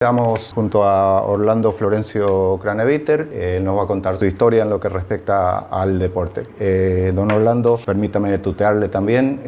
Estamos junto a Orlando Florencio Craneviter. Él nos va a contar su historia en lo que respecta al deporte. Don Orlando, permítame tutearle también.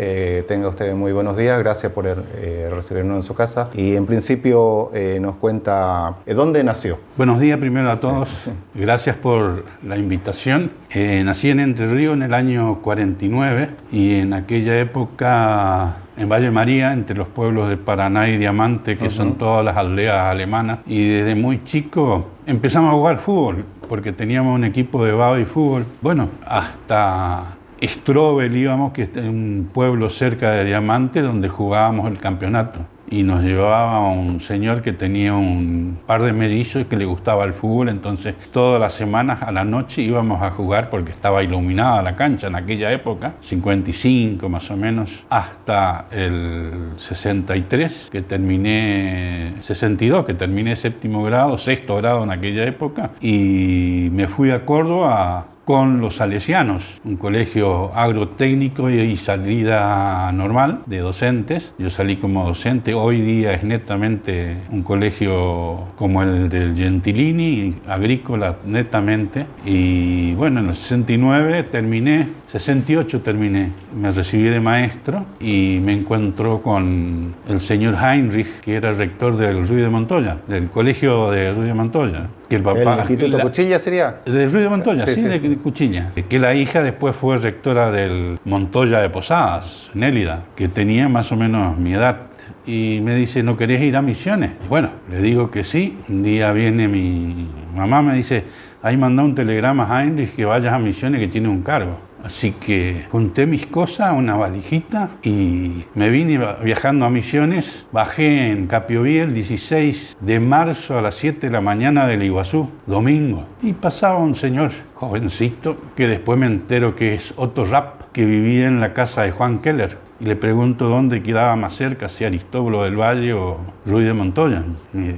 Tenga usted muy buenos días, gracias por recibirnos en su casa. Y en principio nos cuenta dónde nació. Buenos días primero a todos, gracias por la invitación. Nací en Entre Ríos en el año 49 y en aquella época en Valle María, entre los pueblos de Paraná y Diamante, que son todas las aldeas alemanas, y desde muy chico empezamos a jugar fútbol, porque teníamos un equipo de baby fútbol. Bueno, hasta Strobel íbamos, que es un pueblo cerca de Diamante, donde jugábamos el campeonato. Y nos llevaba un señor que tenía un par de mellizos y que le gustaba el fútbol, entonces todas las semanas a la noche íbamos a jugar porque estaba iluminada la cancha en aquella época, 55 más o menos, hasta el 63, que terminé, 62, que terminé séptimo grado, sexto grado en aquella época, y me fui a Córdoba con los salesianos, un colegio agrotécnico y salida normal de docentes. Yo salí como docente, hoy día es netamente un colegio como el del Gentilini, agrícola netamente. Y bueno, en el 69 terminé, 68 terminé, me recibí de maestro y me encuentro con el señor Heinrich, que era rector del Ruiz de Montoya, del colegio de Ruiz de Montoya. Que el papá, ¿El Instituto Cuchilla sería? De Ruiz de Montoya, sí, de Cuchilla. Que la hija después fue rectora del Montoya de Posadas, Nélida, que tenía más o menos mi edad. Y me dice, ¿no querés ir a Misiones? Y bueno, le digo que sí. Un día viene mi mamá, me dice, ahí mandó un telegrama a Heinrich que vayas a Misiones que tiene un cargo. Así que junté mis cosas, una valijita, y me vine viajando a Misiones. Bajé en Capiobí el 16 de marzo a las 7 de la mañana del Iguazú, domingo. Y pasaba un señor jovencito, que después me entero que es Otto Rapp, que vivía en la casa de Juan Keller. Y le pregunto dónde quedaba más cerca, si Aristóbulo del Valle o Ruiz de Montoya.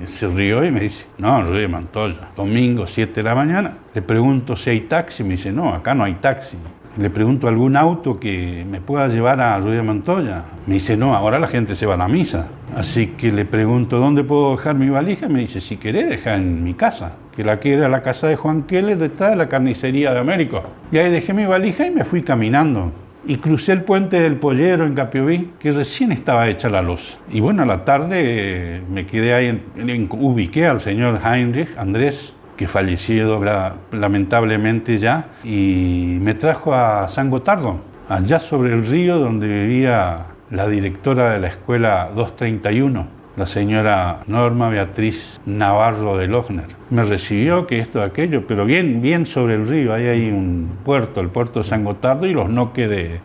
Se rió y me dice, no, Ruiz de Montoya, domingo 7 de la mañana. Le pregunto si hay taxi, me dice, no, acá no hay taxi. Le pregunto algún auto que me pueda llevar a Ruiz de Montoya. Me dice, no, ahora la gente se va a la misa. Así que le pregunto, ¿dónde puedo dejar mi valija? Me dice, si querés, deja en mi casa. Que era la casa de Juan Keller, detrás de la carnicería de Américo. Y ahí dejé mi valija y me fui caminando. Y crucé el puente del Pollero en Capiobí, que recién estaba hecha la losa. Y bueno, a la tarde me quedé ahí, ubiqué al señor Heinrich, Andrés, que falleció lamentablemente ya, y me trajo a San Gotardo, allá sobre el río donde vivía la directora de la escuela 231, la señora Norma Beatriz Navarro de Lochner. Me recibió, que esto, aquello, pero bien sobre el río, ahí hay un puerto, el puerto de San Gotardo y los noques de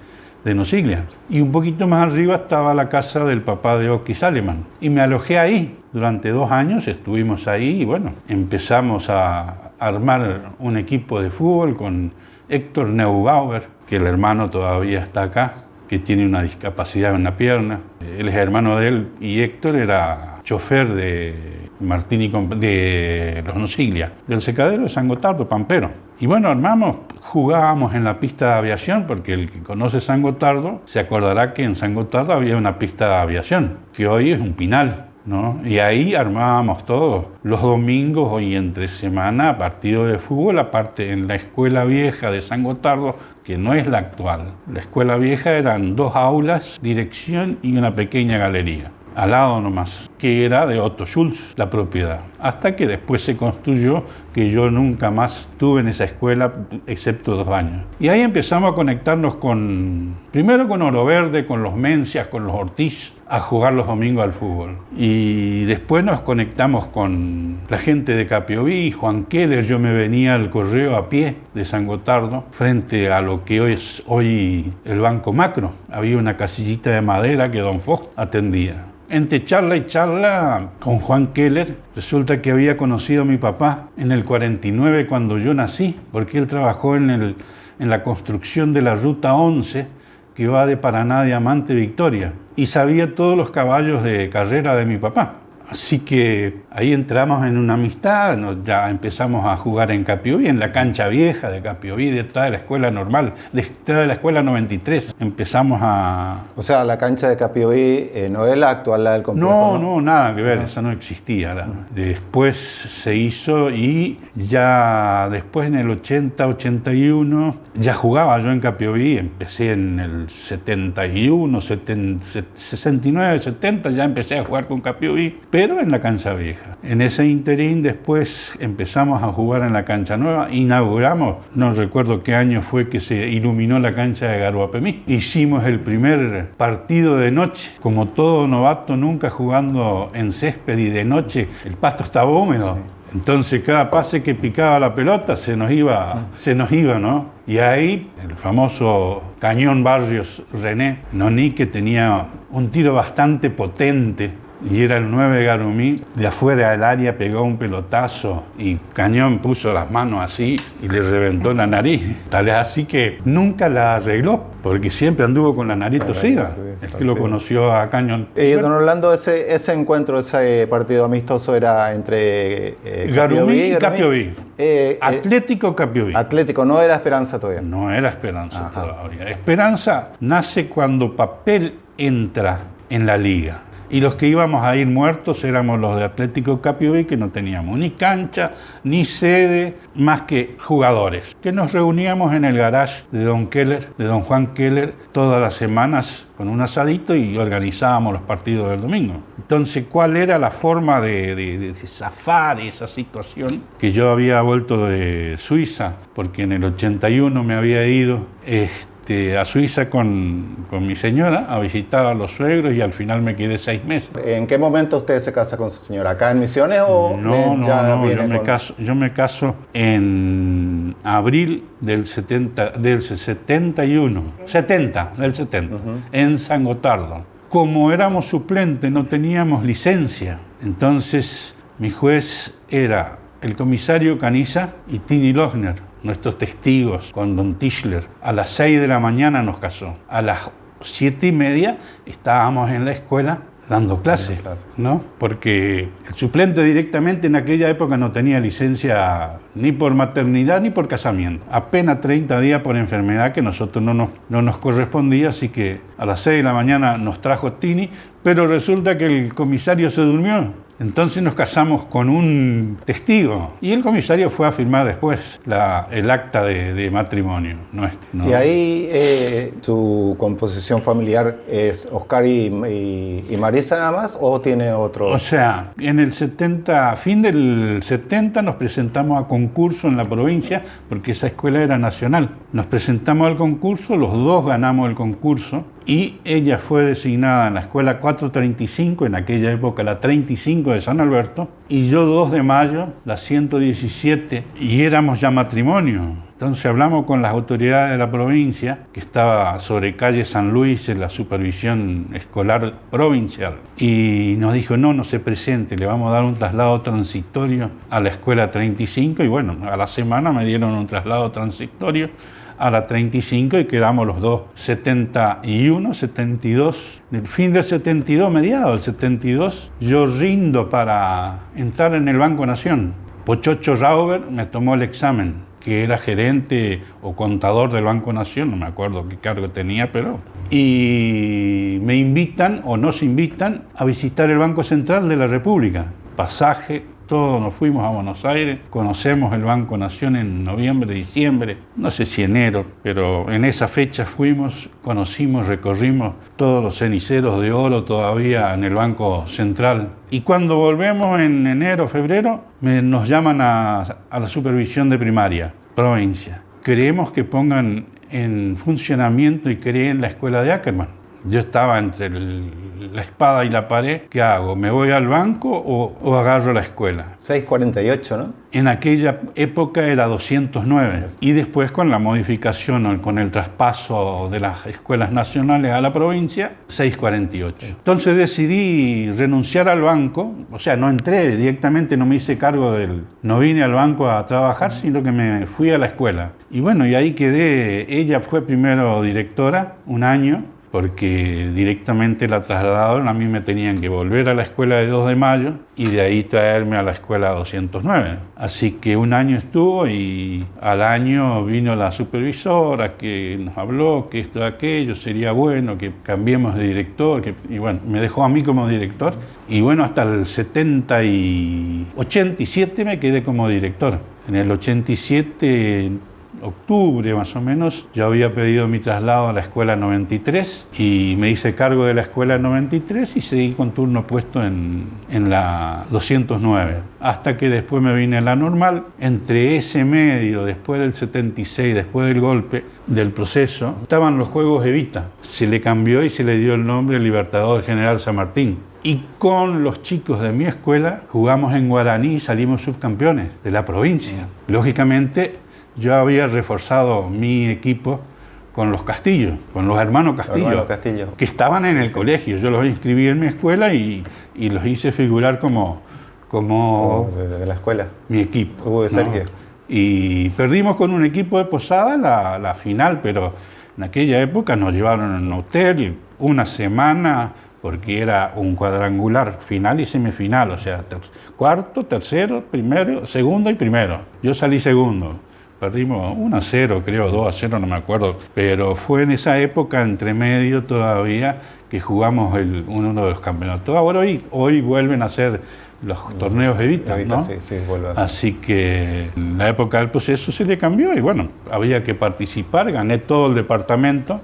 Nosiglia. Y un poquito más arriba estaba la casa del papá de Oki Saleman. Y me alojé ahí. Durante 2 años estuvimos ahí y bueno, empezamos a armar un equipo de fútbol con Héctor Neubauer, que el hermano todavía está acá, que tiene una discapacidad en la pierna. Él es hermano de él y Héctor era chofer de Martín de los Nosiglia, del secadero de San Gotardo, Pampero. Y bueno, jugábamos en la pista de aviación, porque el que conoce San Gotardo se acordará que en San Gotardo había una pista de aviación, que hoy es un pinal, ¿no? Y ahí armábamos todos los domingos y entre semana partidos de fútbol, aparte en la escuela vieja de San Gotardo, que no es la actual. La escuela vieja eran 2 aulas, dirección y una pequeña galería, al lado nomás, que era de Otto Schulz, la propiedad. Hasta que después se construyó, que yo nunca más estuve en esa escuela, excepto 2 años. Y ahí empezamos a conectarnos primero con Oro Verde, con los Mencias, con los Ortiz, a jugar los domingos al fútbol. Y después nos conectamos con la gente de Capiobí, Juan Keller. Yo me venía al correo a pie de San Gotardo, frente a lo que es hoy el Banco Macro. Había una casillita de madera que don Fox atendía. Entre charla y charla con Juan Keller, resulta que había conocido a mi papá en el 49 cuando yo nací, porque él trabajó en la construcción de la Ruta 11, que va de Paraná a Diamante, Victoria, y sabía todos los caballos de carrera de mi papá. Así que ahí entramos en una amistad, ya empezamos a jugar en Capiobí, en la cancha vieja de Capiobí, detrás de la escuela normal, detrás de la escuela 93. Empezamos a... O sea, la cancha de Capiobí no es la actual, la del complejo. No, nada que ver, esa no existía. Después se hizo y ya después en el 80, 81, ya jugaba yo en Capiobí, empecé en el 71, 69, 70, ya empecé a jugar con Capiobí, pero en la cancha vieja. En ese interín después empezamos a jugar en la cancha nueva, inauguramos, no recuerdo qué año fue que se iluminó la cancha de Garuapemí. Hicimos el primer partido de noche, como todo novato, nunca jugando en césped y de noche, el pasto estaba húmedo. Sí. Entonces cada pase que picaba la pelota se nos iba, ¿no? Y ahí el famoso Cañón Barrios René Noní, que tenía un tiro bastante potente, y era el 9 de Garumí, de afuera del área pegó un pelotazo y Cañón puso las manos así y le reventó la nariz. Tal es así que nunca la arregló, porque siempre anduvo con la nariz tosida. Es que lo conoció a Cañón. Don Orlando, ese encuentro, ese partido amistoso era entre Garumí y Capiobí. Atlético Capiobí. Atlético, no era Esperanza todavía. No era Esperanza todavía. Esperanza nace cuando Papel entra en la liga. Y los que íbamos a ir muertos éramos los de Atlético Capiobí, que no teníamos ni cancha, ni sede, más que jugadores. Que nos reuníamos en el garage de don Juan Keller, todas las semanas con un asadito y organizábamos los partidos del domingo. Entonces, ¿cuál era la forma de zafar esa situación? Que yo había vuelto de Suiza, porque en el 81 me había ido a Suiza con mi señora a visitar a los suegros y al final me quedé 6 meses. ¿En qué momento usted se casa con su señora? ¿Acá en Misiones o no, yo me caso en abril del 70, en San Gotardo. Como éramos suplentes, no teníamos licencia, entonces mi juez era el comisario Caniza y Tini Lochner, nuestros testigos, con don Tischler. A las 6 de la mañana nos casó. A las 7:30 estábamos en la escuela dando clases, ¿no? Porque el suplente directamente en aquella época no tenía licencia ni por maternidad ni por casamiento. Apenas 30 días por enfermedad que nosotros no nos correspondía, así que a las 6 de la mañana nos trajo Tini, pero resulta que el comisario se durmió. Entonces nos casamos con un testigo y el comisario fue a firmar después el acta de matrimonio nuestro, ¿no? ¿Y ahí su composición familiar es Oscar y Marisa nada más o tiene otro? O sea, en el 70, fin del 70 nos presentamos a concurso en la provincia porque esa escuela era nacional. Nos presentamos al concurso, los dos ganamos el concurso. Y ella fue designada en la escuela 435, en aquella época la 35 de San Alberto, y yo 2 de mayo, la 117, y éramos ya matrimonio. Entonces hablamos con las autoridades de la provincia, que estaba sobre calle San Luis en la supervisión escolar provincial, y nos dijo, no se presente, le vamos a dar un traslado transitorio a la escuela 35, y bueno, a la semana me dieron un traslado transitorio a la 35 y quedamos los dos, 71, 72. El fin del 72, mediado del 72, yo rindo para entrar en el Banco Nación. Pochocho Rauber me tomó el examen, que era gerente o contador del Banco Nación, no me acuerdo qué cargo tenía, pero... Y me invitan o nos invitan a visitar el Banco Central de la República. Pasaje, todos nos fuimos a Buenos Aires, conocemos el Banco Nación en noviembre, diciembre, no sé si enero, pero en esa fecha fuimos, conocimos, recorrimos todos los ceniceros de oro todavía en el Banco Central. Y cuando volvemos en enero, febrero, nos llaman a la supervisión de primaria, provincia. Queremos que pongan en funcionamiento y creen la escuela de Ackerman. Yo estaba entre la espada y la pared. ¿Qué hago? ¿Me voy al banco o agarro la escuela? 648, ¿no? En aquella época era 209. Y después con la modificación o con el traspaso de las escuelas nacionales a la provincia, 648. Entonces decidí renunciar al banco. O sea, no entré directamente, no me hice cargo no vine al banco a trabajar, sino que me fui a la escuela. Y bueno, y ahí quedé. Ella fue primero directora, un año. porque directamente la trasladaron, a mí me tenían que volver a la escuela de 2 de Mayo y de ahí traerme a la escuela 209. Así que un año estuvo y al año vino la supervisora que nos habló que esto, aquello, sería bueno que cambiemos de director, y bueno, me dejó a mí como director y bueno, hasta el 87 me quedé como director. En el 87, octubre más o menos, yo había pedido mi traslado a la escuela 93 y me hice cargo de la escuela 93 y seguí con turno puesto en la 209. Hasta que después me vine a la normal. Entre ese medio, después del 76, después del golpe, del proceso, estaban los Juegos Evita. Se le cambió y se le dio el nombre Libertador General San Martín. Y con los chicos de mi escuela jugamos en Guaraní y salimos subcampeones de la provincia. Lógicamente, yo había reforzado mi equipo con los Castillo, con los hermanos Castillo, que estaban en el colegio. Yo los inscribí en mi escuela y los hice figurar como de la escuela. Mi equipo. Hugo de Sergio. Y perdimos con un equipo de Posada la final, pero en aquella época nos llevaron a un hotel una semana, porque era un cuadrangular final y semifinal, o sea, cuarto, tercero, primero, segundo y primero. Yo salí segundo. Perdimos 1-0, creo, 2-0, no me acuerdo. Pero fue en esa época, entre medio todavía, que jugamos uno de los campeonatos. Ahora hoy vuelven a ser los torneos Evita, ¿no? Sí, vuelve a ser. Así que en la época del proceso se le cambió y bueno, había que participar. Gané todo el departamento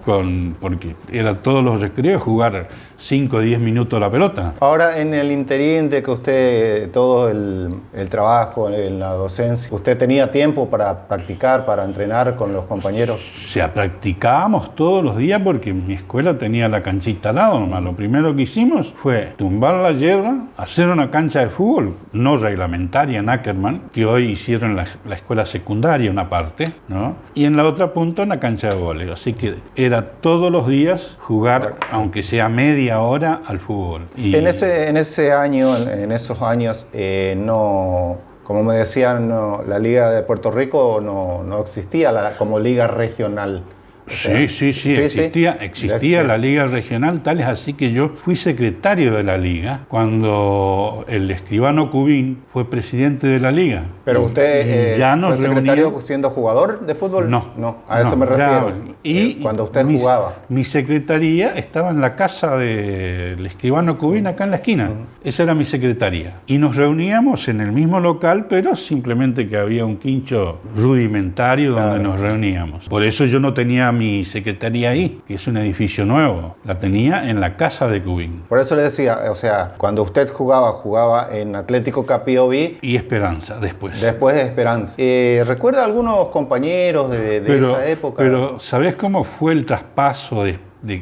porque era todos los recreos jugar 5 o 10 minutos la pelota. Ahora, en el interín de que usted, todo el trabajo en la docencia, ¿usted tenía tiempo para practicar, para entrenar con los compañeros? O sea, practicábamos todos los días porque mi escuela tenía la canchita al lado nomás. Lo primero que hicimos fue tumbar la hierba, hacer una cancha de fútbol no reglamentaria en Ackerman, que hoy hicieron la escuela secundaria una parte, ¿no? Y en la otra punta una cancha de vóley. Así que era todos los días jugar, aunque sea media hora, al fútbol. Y en esos años, no, como me decían, no, la Liga de Puerto Rico no existía como liga regional. Sí, existía la liga regional, tal es así que yo fui secretario de la liga cuando el escribano Cubín fue presidente de la liga. ¿Pero usted fue secretario siendo jugador de fútbol? No, a eso me refiero. Y cuando usted jugaba. Mi secretaría estaba en la casa del escribano Cubín, acá en la esquina. Esa era mi secretaría. Y nos reuníamos en el mismo local, pero simplemente que había un quincho rudimentario donde nos reuníamos. Por eso yo no tenía mi secretaría ahí, que es un edificio nuevo. La tenía en la casa de Cubín. Por eso le decía, o sea, cuando usted jugaba en Atlético Capiobí. Y Esperanza, después. Después de Esperanza. ¿Recuerda algunos compañeros de esa época? Pero, ¿sabés cómo fue el traspaso de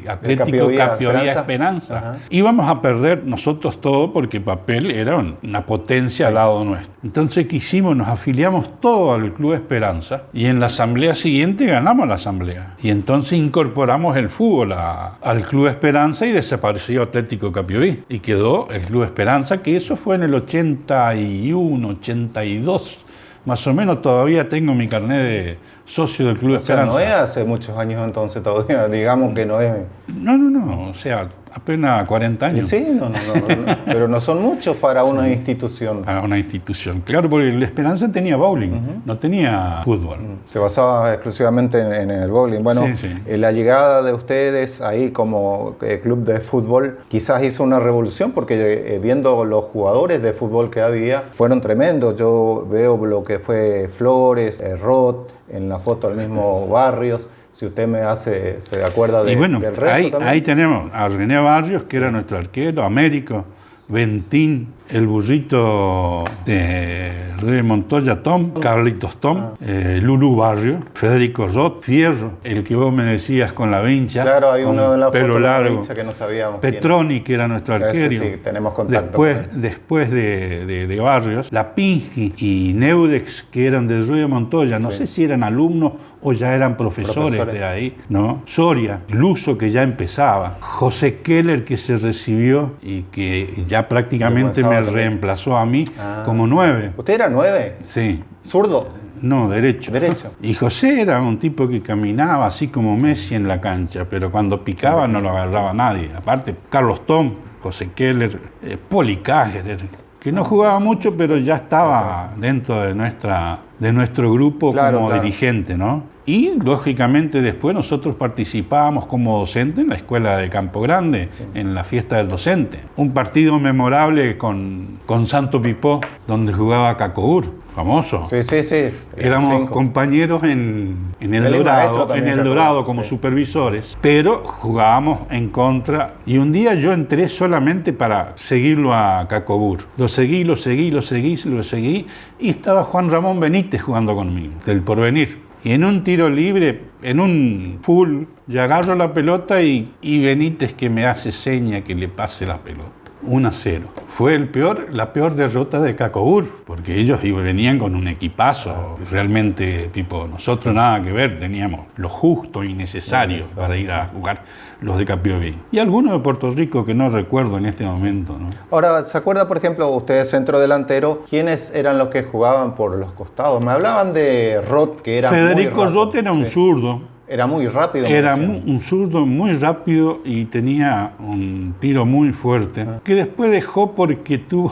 Atlético Capiobí a Esperanza? Ajá. Íbamos a perder nosotros todo porque Papel era una potencia al lado nuestro. Entonces, ¿qué hicimos? Nos afiliamos todo al Club Esperanza y en la asamblea siguiente ganamos la asamblea. Y entonces incorporamos el fútbol al Club Esperanza y desapareció Atlético Capiobí. Y quedó el Club Esperanza, que eso fue en el 81, 82. Más o menos todavía tengo mi carnet de socio del Club Esperanza. O sea, no es hace muchos años entonces todavía, digamos que no es. No, o sea, apenas 40 años. Sí, no, pero no son muchos para una institución. Para una institución, claro, porque la Esperanza tenía bowling, no tenía fútbol. Se basaba exclusivamente en el bowling. Bueno, la llegada de ustedes ahí como club de fútbol quizás hizo una revolución, porque viendo los jugadores de fútbol que había, fueron tremendos. Yo veo lo que fue Flores, Roth, en la foto del mismo Barrios. Si usted se acuerda del resto ahí tenemos a René Barrios, que era nuestro arquero, Américo, Ventín, el burrito de Rey Montoya, Tom, Carlitos Tom, Lulú Barrio, Federico Roth, Fierro, el que vos me decías con la vincha. Claro, hay uno de la pelo foto largo, de la vincha que no sabíamos. Petroni, que era nuestro arquero. Sí, tenemos contacto. Después de Barrios, La Pingi y Neudex, que eran del Ruido Montoya, no sé si eran alumnos o ya eran profesores de ahí, ¿no? Soria, Luso, que ya empezaba, José Keller, que se recibió y que ya prácticamente me reemplazó a mí como 9. ¿Usted era 9? Sí. ¿Zurdo? No, derecho. Derecho. Y José era un tipo que caminaba así como Messi en la cancha, pero cuando picaba no lo agarraba nadie. Aparte, Carlos Tom, José Keller, Poli Cáceres, que no jugaba mucho, pero ya estaba dentro de nuestro grupo como dirigente, ¿no? Y, lógicamente, después nosotros participábamos como docente en la escuela de Campo Grande, en la fiesta del docente. Un partido memorable con Santo Pipó, donde jugaba Cacobur, famoso. Sí. Éramos compañeros en el Dorado como supervisores, pero jugábamos en contra. Y un día yo entré solamente para seguirlo a Cacobur. Lo seguí, y estaba Juan Ramón Benítez jugando conmigo, del Porvenir. Y en un tiro libre, en un full, yo agarro la pelota y Benítez que me hace seña que le pase la pelota. 1-0. Fue la peor derrota de Cacobur, porque ellos venían con un equipazo, realmente, tipo, nosotros nada que ver, teníamos lo justo y necesario para ir a jugar los de Capiobí. Y algunos de Puerto Rico que no recuerdo en este momento, ¿no? Ahora, ¿se acuerda, por ejemplo, usted centro delantero, quiénes eran los que jugaban por los costados? Me hablaban de Roth, que era Federico Roth era un zurdo. Era muy rápido. Era un zurdo muy rápido y tenía un tiro muy fuerte, que después dejó porque tuvo,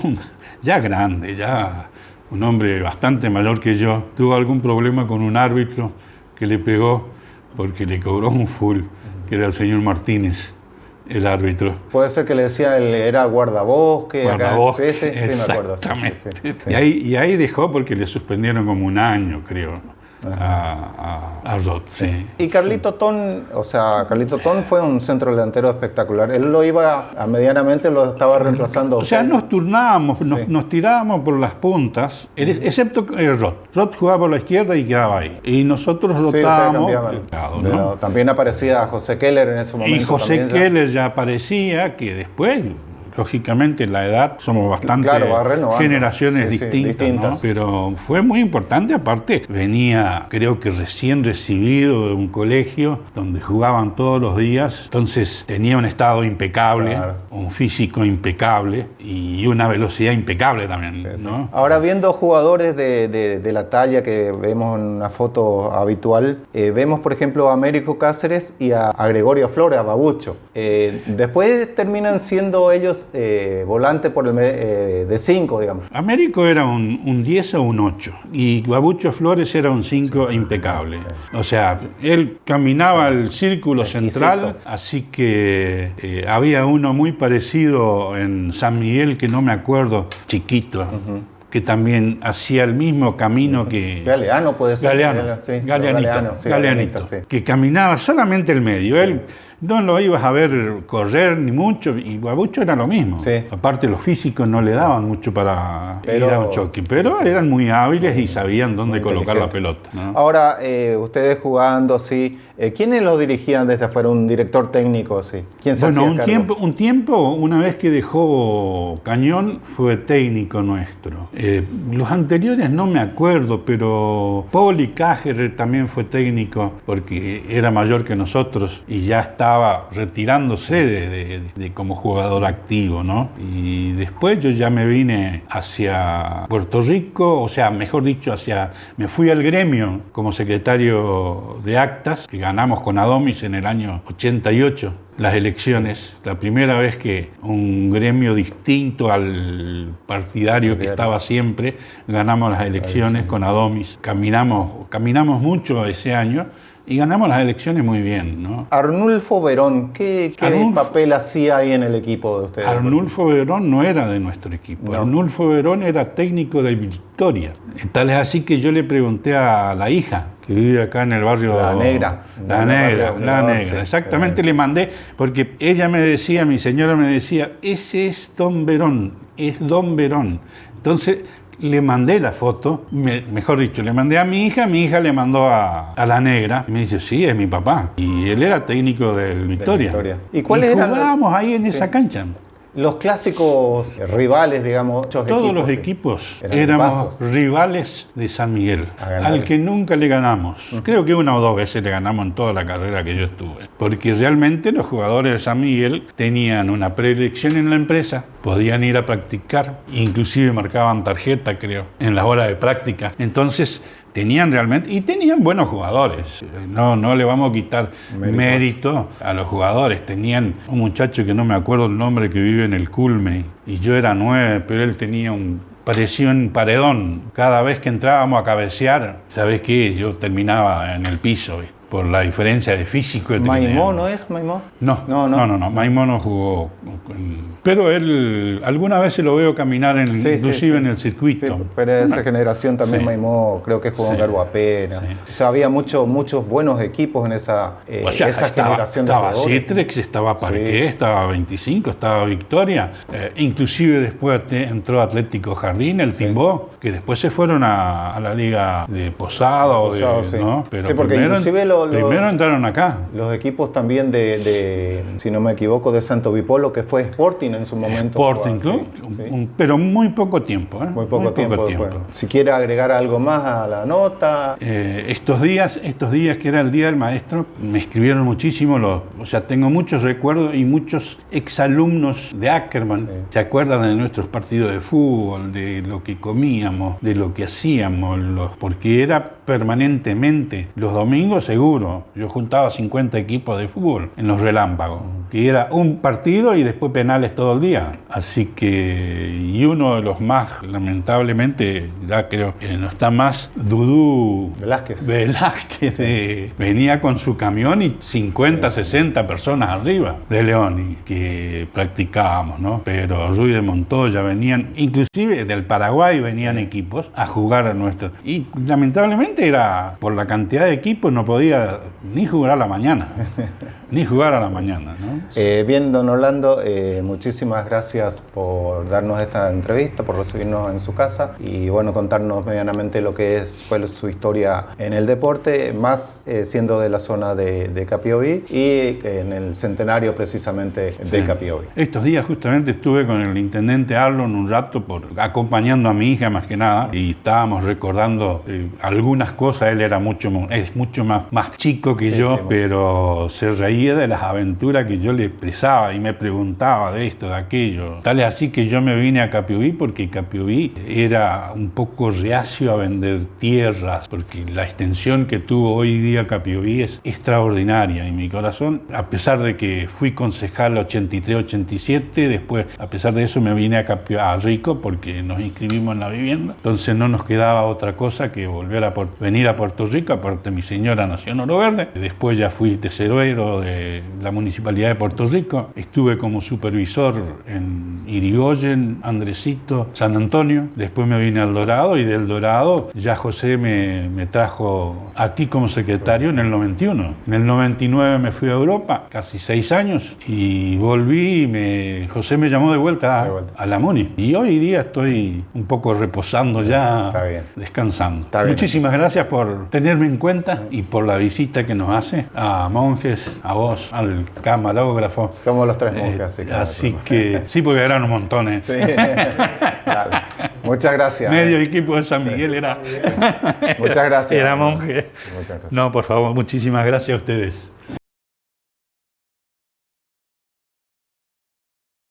ya grande, ya un hombre bastante mayor que yo, tuvo algún problema con un árbitro que le pegó porque le cobró un full, que era el señor Martínez, el árbitro. Puede ser que le decía, él era guardabosque. Sí, me acuerdo. Sí. Y ahí dejó porque le suspendieron como un año, creo. A Roth, sí. Y Carlito Ton, Carlito Ton fue un centro delantero espectacular. Él lo iba medianamente, lo estaba reemplazando. O sea, nos turnábamos, nos tirábamos por las puntas, excepto Roth. Roth jugaba por la izquierda y quedaba ahí. Y nosotros rotábamos. ¿no? También aparecía José Keller en ese momento. Y José Keller ya aparecía, que después, lógicamente, la edad somos bastante generaciones distintas, ¿no? Pero fue muy importante. Aparte, venía, creo que recién recibido de un colegio donde jugaban todos los días, entonces tenía un estado impecable, un físico impecable y una velocidad impecable también, ¿no? Ahora, viendo jugadores de la talla que vemos en una foto habitual, vemos, por ejemplo, a Américo Cáceres y a Gregorio Flores, a Babucho. Después terminan siendo ellos volante por el de 5, digamos. Américo era un 10 o un 8 y Babucho Flores era un 5 impecable. O sea, él caminaba al círculo central, así que había uno muy parecido en San Miguel, que no me acuerdo, chiquito, que también hacía el mismo camino que... Galeano puede ser. Galeanito, que caminaba solamente el medio. Él no lo ibas a ver correr ni mucho, y Babucho era lo mismo. Aparte, los físicos no le daban mucho para ir a un choque, pero eran muy hábiles y sabían dónde colocar la pelota, ¿no? Ahora, ustedes jugando, ¿quiénes los dirigían desde afuera? ¿Un director técnico? ¿Quién se hacía cargo? Un tiempo, una vez que dejó Cañón, fue técnico nuestro. Los anteriores no me acuerdo, pero Poli Cáceres también fue técnico porque era mayor que nosotros y ya estaba retirándose de como jugador activo, ¿no? Y después yo ya me vine hacia Puerto Rico, o sea, mejor dicho, me fui al gremio como secretario de actas, que ganamos con Adomis en el año 88. Las elecciones, la primera vez que un gremio distinto al partidario que estaba siempre, ganamos las elecciones con Adomis. Caminamos mucho ese año y ganamos las elecciones muy bien, ¿no? Arnulfo Verón, ¿qué papel hacía ahí en el equipo de ustedes? Arnulfo Verón no era de nuestro equipo. No. Arnulfo Verón era técnico de Victoria. Tal es así que yo le pregunté a la hija, que vive acá en el barrio... La Negra. Exactamente, le mandé, porque ella me decía, mi señora me decía, ese es Don Verón, es Don Verón. Entonces le mandé la foto, mejor dicho, le mandé a mi hija le mandó a la Negra, y me dice, sí, es mi papá. Y él era técnico del Victoria. ¿Y cuáles eran? Jugábamos ahí en esa cancha. Los clásicos rivales, digamos. Todos los equipos éramos rivales de San Miguel, al que nunca le ganamos. Creo que una o dos veces le ganamos en toda la carrera que yo estuve. Porque realmente los jugadores de San Miguel tenían una preelección en la empresa, podían ir a practicar, inclusive marcaban tarjeta, creo, en las horas de práctica. Entonces tenían realmente, y tenían buenos jugadores. No le vamos a quitar mérito a los jugadores. Tenían un muchacho que no me acuerdo el nombre, que vive en el Culme, y yo era 9, pero él tenía parecía un paredón. Cada vez que entrábamos a cabecear, ¿sabés qué? Yo terminaba en el piso, ¿viste? Por la diferencia de físico que tenía. ¿Maimó no es Maimó? No. Maimó no jugó. Pero él, alguna vez se lo veo caminar, inclusive en el circuito. Sí, pero esa generación también Maimó, creo que jugó en Garguapena. O sea, había muchos buenos equipos en esa generación de jugadores. Estaba Citrex, estaba Parqué, estaba 25, estaba Victoria. Inclusive después entró Atlético Jardín, el Timbó, que después se fueron a la Liga de Posada. ¿no? Pero sí, porque inclusive primero entraron acá. Los equipos también si no me equivoco, de Santo Vipolo, que fue Sporting en su momento. Sporting Club, pero muy poco tiempo. Muy poco tiempo. Si quiere agregar algo más a la nota. Estos días, que era el Día del Maestro, me escribieron muchísimo. Tengo muchos recuerdos y muchos exalumnos de Ackerman. Se acuerdan de nuestros partidos de fútbol, de lo que comíamos, de lo que hacíamos, porque era permanentemente los domingos seguro. Yo juntaba 50 equipos de fútbol en los relámpagos, que era un partido y después penales todo el día. Así que, y uno de los más, lamentablemente, ya creo que no está más, Dudú Velázquez, venía con su camión y 50, 60 personas arriba de León, y que practicábamos, ¿no? Pero Ruy de Montoya venían, inclusive del Paraguay venían equipos a jugar a nuestro. Y lamentablemente era por la cantidad de equipos, no podía ni jugar a la mañana, ¿no? Bien, don Orlando, muchísimas gracias por darnos esta entrevista, por recibirnos en su casa y bueno, contarnos medianamente lo que fue su historia en el deporte, más siendo de la zona de Capiobí y en el centenario precisamente de Capiobí. Estos días justamente estuve con el intendente Arlon un rato acompañando a mi hija más que nada, y estábamos recordando algunas cosas. Él es mucho más chico que yo, pero se reía de las aventuras que yo le expresaba y me preguntaba de esto, de aquello. Tal es así que yo me vine a Capiobí porque Capiobí era un poco reacio a vender tierras, porque la extensión que tuvo hoy día Capiobí es extraordinaria, y mi corazón, a pesar de que fui concejal 83-87, después, a pesar de eso, me vine a Rico porque nos inscribimos en la vivienda. Entonces no nos quedaba otra cosa que venir a Puerto Rico. Aparte, mi señora nació en Oro Verde. Después ya fui tesorero de la Municipalidad de Puerto Rico. Estuve como supervisor en Irigoyen, Andresito, San Antonio. Después me vine al Dorado, y del Dorado ya José me trajo aquí como secretario en el 91. En el 99 me fui a Europa, casi 6 años, y volví y José me llamó de vuelta a la Muni. Y hoy día estoy un poco reposando ya, descansando. Muchísimas gracias por tenerme en cuenta y por la visita que nos hace, a Monjes, a vos, al camarógrafo. Somos los 3 monjes, así que sí, porque eran un montón. Sí. Dale. Muchas gracias. Medio equipo de San Miguel era. Muchas gracias. Era monje. Muchas gracias. No, por favor, muchísimas gracias a ustedes.